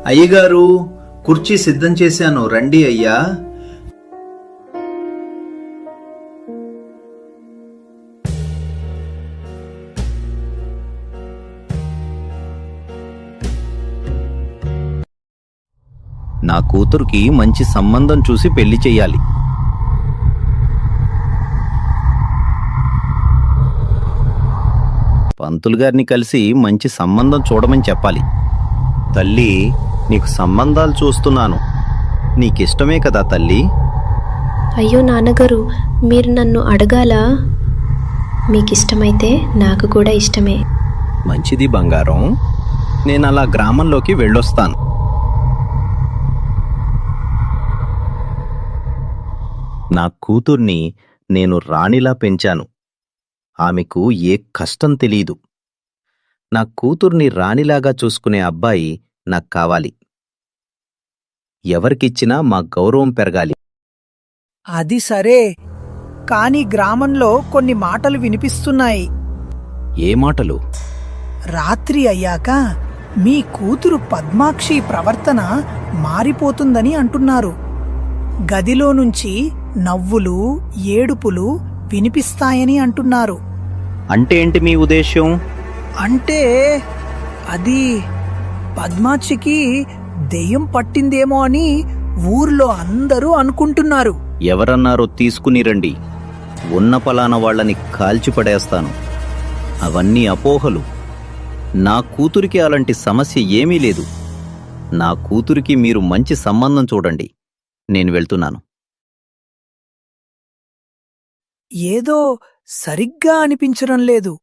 అయ్యగారు, కుర్చీ సిద్ధం చేశాను, రండి అయ్యా. నా కూతురికి మంచి సంబంధం చూసి పెళ్లి చెయ్యాలి. పంతులు గారిని కలిసి మంచి సంబంధం చూడమని చెప్పాలి. తల్లి, నీకు సంబంధాలు చూస్తున్నాను. నీకిష్టమే కదా తల్లి? అయ్యో నాన్నగారు, మీరు నన్ను అడగాలా? మీకిష్టమైతే నాకు కూడా ఇష్టమే. మంచిది బంగారం, నేను అలా గ్రామంలోకి వెళ్ళొస్తాను. నా కూతుర్ని నేను రాణిలా పెంచాను. ఆమెకు ఏ కష్టం తెలీదు. నా కూతుర్ని రాణిలాగా చూసుకునే అబ్బాయి నాకు కావాలి. ఎవరికిచ్చినా మా గౌరవం పెరగాలి. అది సరే, కాని గ్రామంలో కొన్ని మాటలు వినిపిస్తున్నాయి. ఏ మాటలు? రాత్రి అయ్యాక మీ కూతురు పద్మాక్షి ప్రవర్తన మారిపోతుందని అంటున్నారు. గదిలో నుంచి నవ్వులు, ఏడుపులు వినిపిస్తాయని అంటున్నారు. అంటే ఏంటి మీ ఉద్దేశ్యం? అంటే అది పద్మాక్షికి దెయ్యం పట్టిందేమో అని ఊర్లో అందరూ అనుకుంటున్నారు. ఎవరన్నారో తీసుకుని రండి. ఉన్న పలానా వాళ్ళని కాల్చిపడేస్తాను. అవన్నీ అపోహలు. నా కూతురికి అలాంటి సమస్య ఏమీ లేదు. నా కూతురికి మీరు మంచి సంబంధం చూడండి. నేను వెళ్తున్నాను. ఏదో సరిగ్గా అనిపించడం లేదు.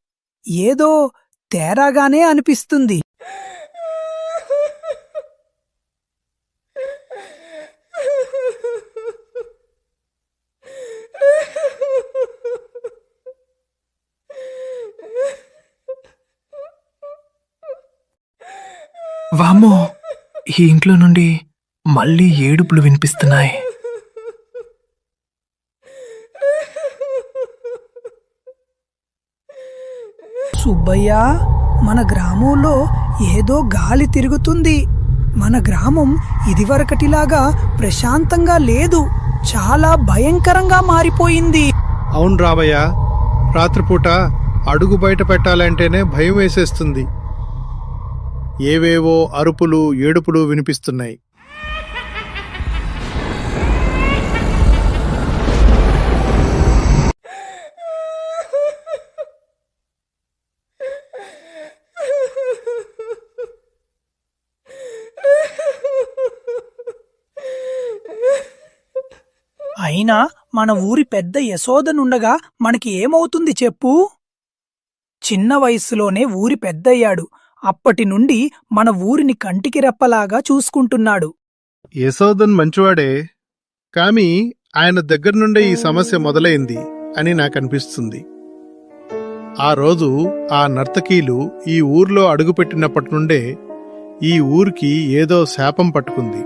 ఏదో తేడాగానే అనిపిస్తుంది. వామ్మో, ఈ ఇంట్లో నుండి మళ్ళీ ఏడుపులు వినిపిస్తున్నాయి. సుబ్బయ్య, మన గ్రామంలో ఏదో గాలి తిరుగుతుంది. మన గ్రామం ఇదివరకటిలాగా ప్రశాంతంగా లేదు. చాలా భయంకరంగా మారిపోయింది. అవును రామయ్య, రాత్రిపూట అడుగు బయట పెట్టాలంటేనే భయం వేసేస్తుంది. ఏవేవో అరుపులు, ఏడుపులు వినిపిస్తున్నాయి. అయినా మన ఊరి పెద్ద యశోదనుండగా మనకి ఏమవుతుంది చెప్పు? చిన్న వయస్సులోనే ఊరి పెద్దయ్యాడు. అప్పటి నుండి మన ఊరిని కంటికి రెప్పలాగా చూసుకుంటున్నాడు. యశోదన్ మంచివాడే, కాని ఆయన దగ్గర నుండే ఈ సమస్య మొదలైంది అని నాకనిపిస్తుంది. ఆ రోజు ఆ నర్తకీలు ఈ ఊర్లో అడుగుపెట్టినప్పటి నుండే ఈ ఊరికి ఏదో శాపం పట్టుకుంది.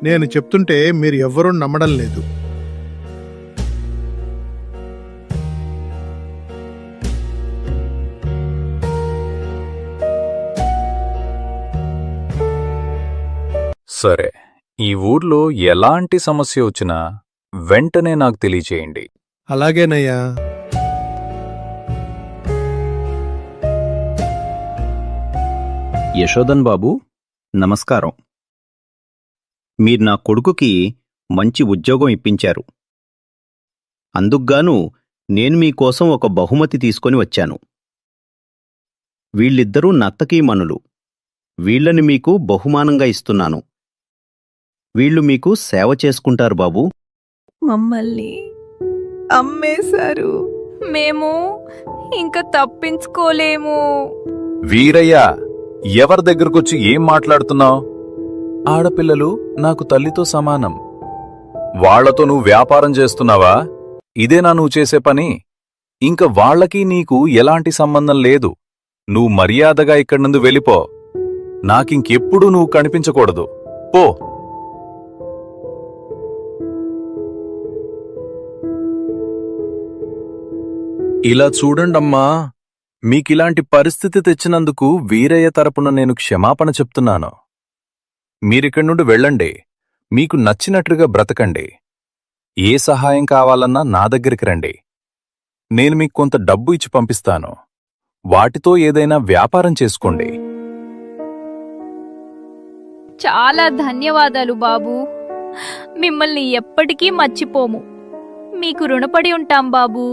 నేను చెప్తుంటే మీరు ఎవ్వరూ నమ్మడం లేదు. సరే, ఈ ఊర్లో ఎలాంటి సమస్య వచ్చినా వెంటనే నాకు తెలియచేయండి. అలాగేనయ్యా. యశోదన్ బాబు, నమస్కారం. మీరు నా కొడుకుకి మంచి ఉద్యోగం ఇప్పించారు. అందుకుగాను నేను మీకోసం ఒక బహుమతి తీసుకొని వచ్చాను. వీళ్ళిద్దరూ నర్తకీమణులు. వీళ్ళని మీకు బహుమానంగా ఇస్తున్నాను. వీళ్ళు మీకు సేవ చేసుకుంటారు బాబూ. మమ్మల్ని అమ్మేశారు. మేము ఇంక తప్పించుకోలేము. వీరయ్య, ఎవరి దగ్గరకొచ్చి ఏం మాట్లాడుతున్నావు? ఆడపిల్లలు నాకు తల్లితో సమానం. వాళ్లతో నువ్వు వ్యాపారం చేస్తున్నావా? ఇదేనా నువ్వు చేసే పని? ఇంక వాళ్లకి నీకు ఎలాంటి సంబంధం లేదు. నువ్వు మర్యాదగా ఇక్కడి నుండి వెళ్ళిపో. నాకింకెప్పుడూ నువ్వు కనిపించకూడదు. పో. ఇలా చూడండమ్మా, మీకిలాంటి పరిస్థితి తెచ్చినందుకు వీరయ్య తరపున నేను క్షమాపణ చెప్తున్నాను. మీరిక్కడి నుండి వెళ్ళండి. మీకు నచ్చినట్లుగా బ్రతకండి. ఏ సహాయం కావాలన్నా నా దగ్గరికి రండి. నేను మీకు కొంత డబ్బు ఇచ్చి పంపిస్తాను. వాటితో ఏదైనా వ్యాపారం చేసుకోండి. చాలా ధన్యవాదాలు బాబూ. మిమ్మల్ని ఎప్పటికీ మర్చిపోము. మీకు రుణపడి ఉంటాం బాబూ.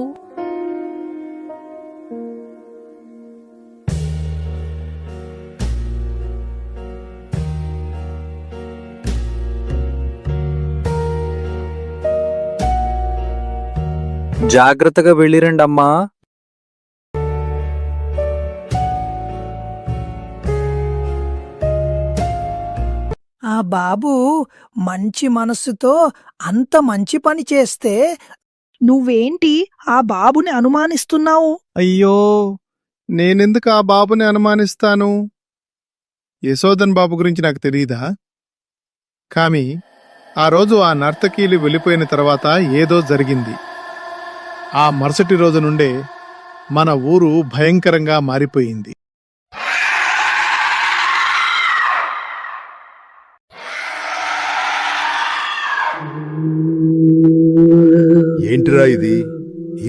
జాగ్రత్తగా వెళ్ళిరండమ్మా. ఆ బాబు మంచి మనస్సుతో అంత మంచి పని చేస్తే నువ్వేంటి ఆ బాబుని అనుమానిస్తున్నావు? అయ్యో, నేనెందుకు ఆ బాబుని అనుమానిస్తాను? యశోదన్ బాబు గురించి నాకు తెలీదా? కామి, ఆ రోజు ఆ నర్తకీలు వెళ్ళిపోయిన తర్వాత ఏదో జరిగింది. ఆ మరుసటి రోజు నుండే మన ఊరు భయంకరంగా మారిపోయింది. ఏంటిరా ఇది?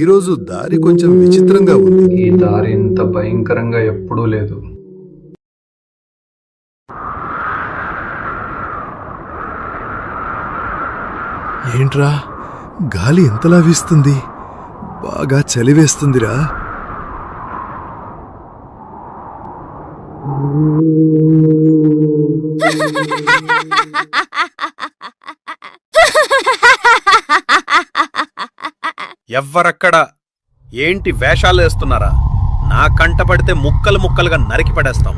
ఈరోజు దారి కొంచెం విచిత్రంగా ఉంది. ఈ దారి ఇంత భయంకరంగా ఎప్పుడూ లేదు. ఏంట్రా, గాలి ఎంతలా వీస్తుంది? బాగా చలివేస్తుందిరా. ఎవ్వరక్కడ? ఏంటి వేషాలు వేస్తున్నారా? నా కంట పడితే ముక్కలు ముక్కలుగా నరికి పడేస్తాం.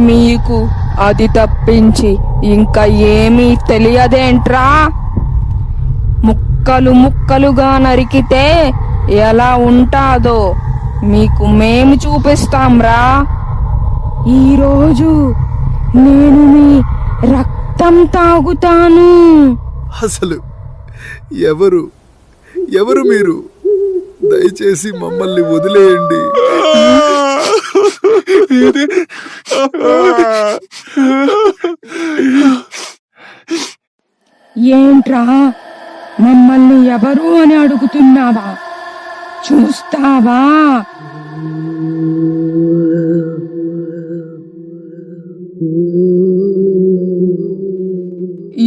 మీకు అది తప్పించి ఇంకా ఏమీ తెలియదేంట్రా? ముక్కలు ముక్కలుగా నరికితే ఎలా ఉంటాదో మీకు మేము చూపిస్తాంరా. ఈరోజు నేను మీ రక్తం తాగుతాను. అసలు ఎవరు ఎవరు మీరు? దయచేసి మమ్మల్ని వదిలేయండి. ఏంట్రా, మమ్మల్ని ఎవరు అని అడుగుతున్నావా? చూస్తావా?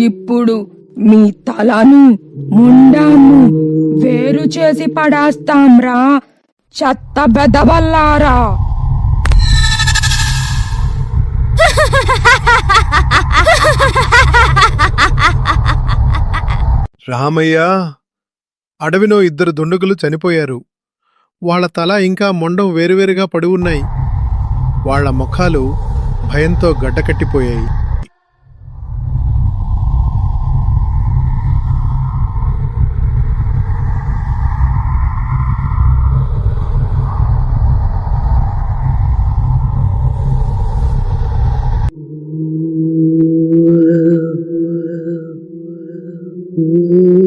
ఇప్పుడు మీ తలను ముండాన్ని వేరు చేసి పడేస్తాంరా, చెత్త బెదవల్లారా. రామయ్య, అడవిలో 2 దుండగులు చనిపోయారు. వాళ్ల తల ఇంకా మొండం వేరువేరుగా పడి ఉన్నాయి. వాళ్ల ముఖాలు భయంతో గడ్డకట్టిపోయాయి. Ooh.